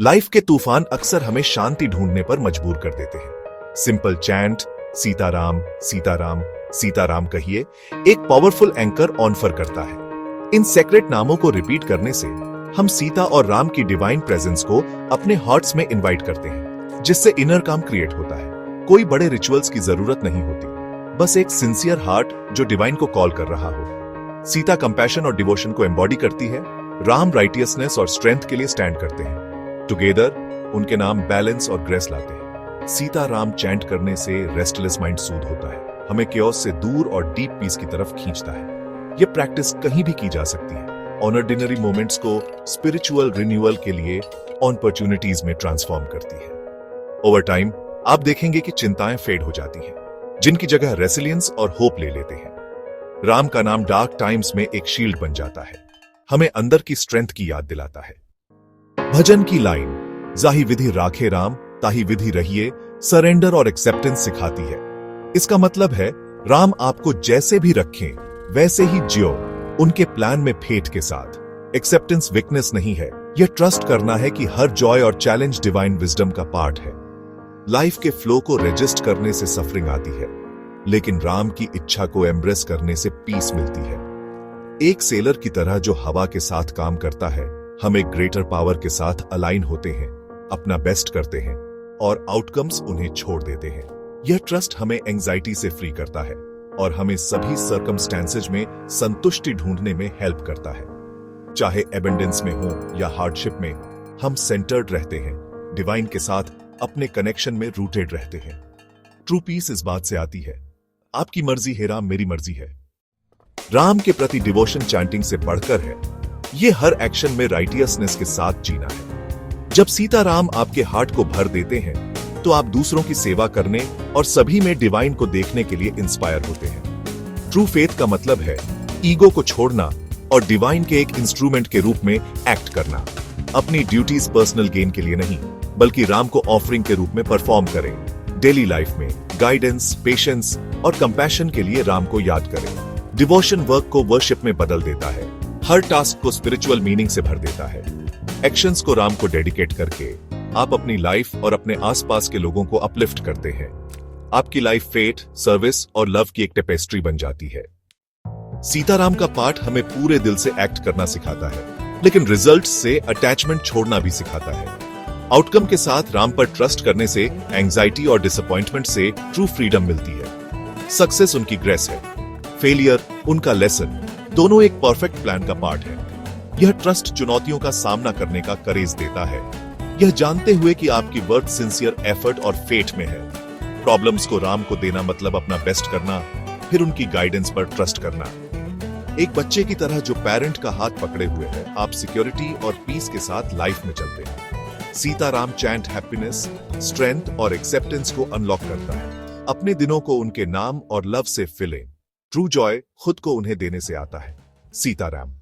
Life के तूफान अक्सर हमें शांति ढूंढने पर मजबूर कर देते हैं। सिंपल चैंट सीताराम सीताराम सीताराम कहिए एक पावरफुल एंकर ऑनफर करता है। इन सेक्रेट नामों को रिपीट करने से हम सीता और राम की डिवाइन प्रेजेंस को अपने हार्ट्स में इनवाइट करते हैं, जिससे इनर काम क्रिएट होता है। कोई बड़े रिचुअल्स की जरूरत नहीं होती, बस एक सिंसियर हार्ट जो डिवाइन को कॉल कर रहा हो। सीता कंपैशन और डिवोशन को एम्बॉडी करती है, राम राइटियसनेस और स्ट्रेंथ के लिए स्टैंड करते हैं। टुगेदर उनके नाम बैलेंस और ग्रेस लाते हैं। सीता राम चैंट करने से रेस्टलेस माइंड सूद होता है, हमें केओस से दूर और डीप पीस की तरफ खींचता है। यह प्रैक्टिस कहीं भी की जा सकती है, ऑर्डिनरी मोमेंट्स को स्पिरिचुअल रिन्यूअल के लिए अपॉर्चुनिटीज में ट्रांसफॉर्म करती है। ओवर टाइम आप देखेंगे कि चिंताएं फेड हो जाती हैं, जिनकी जगह रेसिलियंस और होप ले लेते हैं। राम का नाम डार्क टाइम्स में एक शील्ड बन जाता है, हमें अंदर की स्ट्रेंथ की याद दिलाता है। भजन की लाइन जाहि विधि राखे राम ताहि विधि रहिए सरेंडर और एक्सेप्टेंस सिखाती है। इसका मतलब है राम आपको जैसे भी रखें वैसे ही जियो, उनके प्लान में फेथ के साथ। एक्सेप्टेंस वीकनेस नहीं है, यह ट्रस्ट करना है कि हर जॉय और चैलेंज डिवाइन विजडम का पार्ट है। लाइफ के फ्लो को रजिस्ट करने से सफरिंग आती है, लेकिन राम की इच्छा को एम्ब्रेस करने से पीस मिलती है। एक सेलर की तरह जो हवा के साथ काम करता है, हम एक ग्रेटर पावर के साथ अलाइन होते हैं, अपना बेस्ट करते हैं और आउटकम्स उन्हें छोड़ देते हैं। यह ट्रस्ट हमें एंजाइटी से फ्री करता है और हमें सभी सर्कमस्टेंसेज में संतुष्टि ढूंढने में हेल्प करता है। चाहे एबंडेंस में हो या हार्डशिप में, हम सेंटर्ड रहते हैं, डिवाइन के साथ अपने कनेक्शन में रूटेड रहते हैं। ट्रू पीस इस बात से आती है, आपकी मर्जी है राम, मेरी मर्जी है। राम के प्रति डिवोशन चैंटिंग से बढ़कर है, यह हर एक्शन में राइटियसनेस के साथ जीना है। जब सीताराम आपके हार्ट को भर देते हैं, तो आप दूसरों की सेवा करने और सभी में डिवाइन को देखने के लिए इंस्पायर होते हैं। ट्रू फेथ का मतलब है ईगो को छोड़ना और डिवाइन के एक इंस्ट्रूमेंट के रूप में एक्ट करना। अपनी ड्यूटीज पर्सनल गेन के लिए नहीं, बल्कि राम को ऑफरिंग के रूप में परफॉर्म करें। डेली लाइफ में गाइडेंस, पेशेंस और कंपैशन के लिए राम को याद करें। डिवोशन वर्क को वर्शिप में बदल देता है, हर टास्क को स्पिरिचुअल मीनिंग से भर देता है। एक्शंस को राम को डेडिकेट करके आप अपनी लाइफ और अपने आसपास के लोगों को अपलिफ्ट करते हैं। आपकी लाइफ फेथ, सर्विस और लव की एक टेपेस्ट्री बन जाती है। सीताराम का पाठ हमें पूरे दिल से एक्ट करना सिखाता है, लेकिन रिजल्ट से अटैचमेंट छोड़ना भी सिखाता है। आउटकम के साथ राम पर ट्रस्ट करने से एंजाइटी और डिसअपॉइंटमेंट से ट्रू फ्रीडम मिलती है। सक्सेस उनकी ग्रेस है, फेलियर उनका लेसन, दोनों एक परफेक्ट प्लान का पार्ट है। यह ट्रस्ट चुनौतियों का सामना करने का करेज देता है, यह जानते हुए कि आपकी वर्थ सिंसियर एफर्ट और फेट में है। प्रॉब्लम्स को राम को देना मतलब अपना बेस्ट करना, फिर उनकी गाइडेंस पर ट्रस्ट करना। एक बच्चे की तरह जो पेरेंट का हाथ पकड़े हुए है, आप सिक्योरिटी और पीस के साथ लाइफ में चलते हैं। सीताराम चैंट हैप्पीनेस, स्ट्रेंथ और एक्सेप्टेंस को अनलॉक करता है। अपने दिनों को उनके नाम और लव से फिलें। ट्रू जॉय खुद को उन्हें देने से आता है। सीताराम।